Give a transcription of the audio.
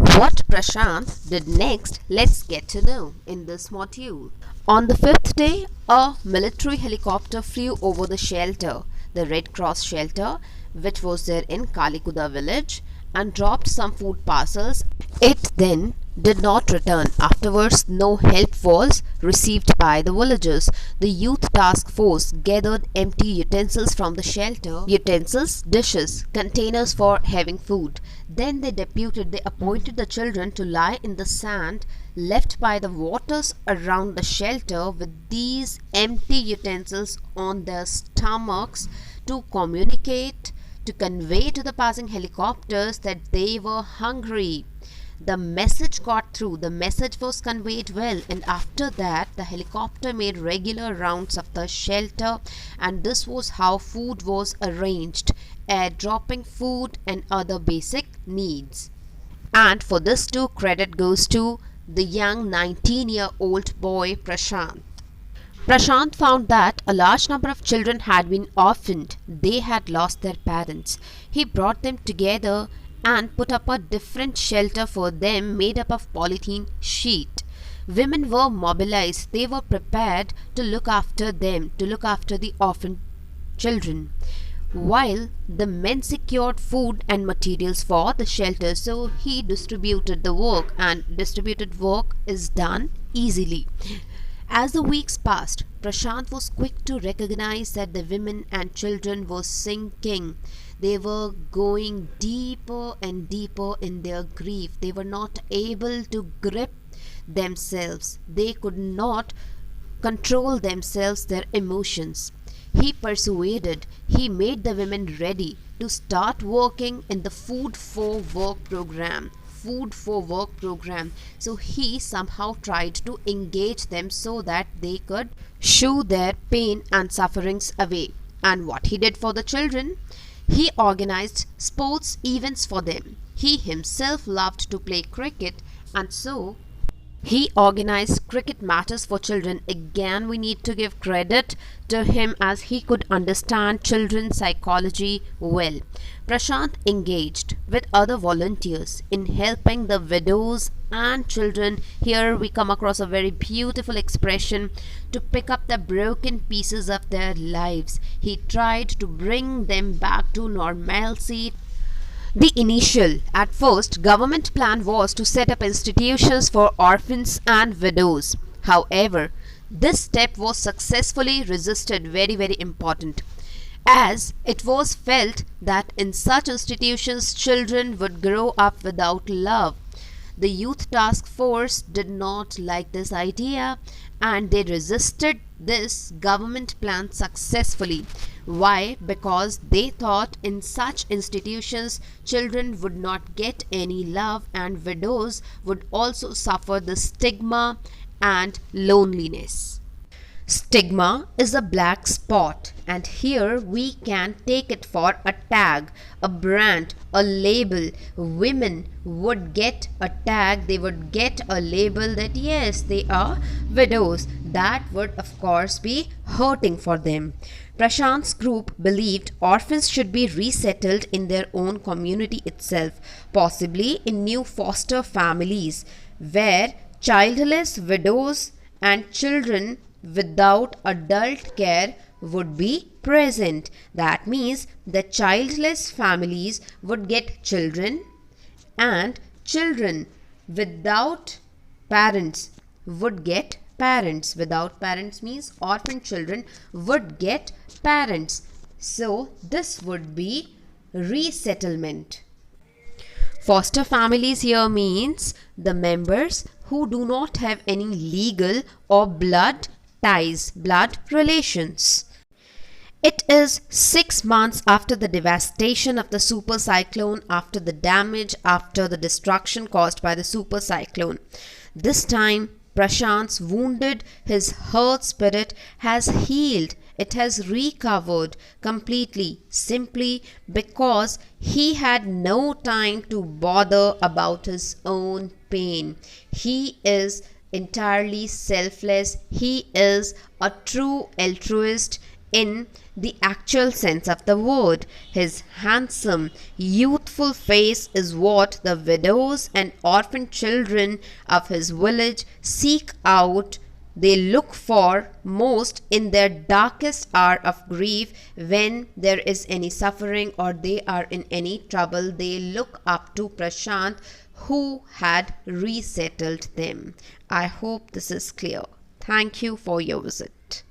What Prashant did next, let's get to know in this module. On the fifth day, a military helicopter flew over the shelter, the Red Cross shelter, which was there in Kalikuda village, and dropped some food parcels. It then did not return. Afterwards, no help was received by the villagers. The youth task force gathered empty utensils from the shelter, utensils, dishes, containers for having food. Then they appointed the children to lie in the sand left by the waters around the shelter with these empty utensils on their stomachs to communicate, to convey to the passing helicopters that they were hungry. The message got through, the message was conveyed well, and after that the helicopter made regular rounds of the shelter, and this was how food was arranged, airdropping food and other basic needs. And for this too, credit goes to the young 19-year-old boy Prashant. Prashant found that a large number of children had been orphaned. They had lost their parents. He brought them together and put up a different shelter for them made up of polythene sheet. Women were mobilized. They were prepared to look after them, to look after the orphaned children, while the men secured food and materials for the shelter. So he distributed the work, and distributed work is done easily. As the weeks passed, Prashant was quick to recognize that the women and children were sinking. They were going deeper and deeper in their grief. They were not able to grip themselves. They could not control themselves, their emotions. He made the women ready to start working in the Food for Work program. So he somehow tried to engage them so that they could shoo their pain and sufferings away. And what he did for the children? He organized sports events for them. He himself loved to play cricket, and so he organized cricket matches for children. Again, we need to give credit to him as he could understand children's psychology well. Prashant engaged with other volunteers in helping the widows and children. Here we come across a very beautiful expression, to pick up the broken pieces of their lives. He tried to bring them back to normalcy. The initial, at first, government plan was to set up institutions for orphans and widows. However, this step was successfully resisted, very important, as it was felt that in such institutions children would grow up without love. The youth task force did not like this idea, and they resisted this government plan successfully. Why? Because they thought in such institutions children would not get any love, and widows would also suffer the stigma and loneliness. Stigma is a black spot, and here we can take it for a tag, a brand, a label. Women would get a tag, they would get a label that yes, they are widows. That would of course be hurting for them. Prashant's group believed orphans should be resettled in their own community itself, possibly in new foster families where childless widows and children without adult care would be present. That means the childless families would get children, and children without parents would get parents. Without parents means orphan children would get parents. So this would be resettlement. Foster families here means the members who do not have any legal or blood ties, blood relations. It is 6 months after the devastation of the super cyclone, after the damage, after the destruction caused by the super cyclone. This time, Prashant's wounded, his hurt spirit has healed. It has recovered completely, simply because he had no time to bother about his own pain. He is entirely selfless. He is a true altruist in the actual sense of the word. His handsome, youthful face is what the widows and orphan children of his village seek out. They look for most in their darkest hour of grief. When there is any suffering or they are in any trouble, they look up to Prashant, who had resettled them. I hope this is clear. Thank you for your visit.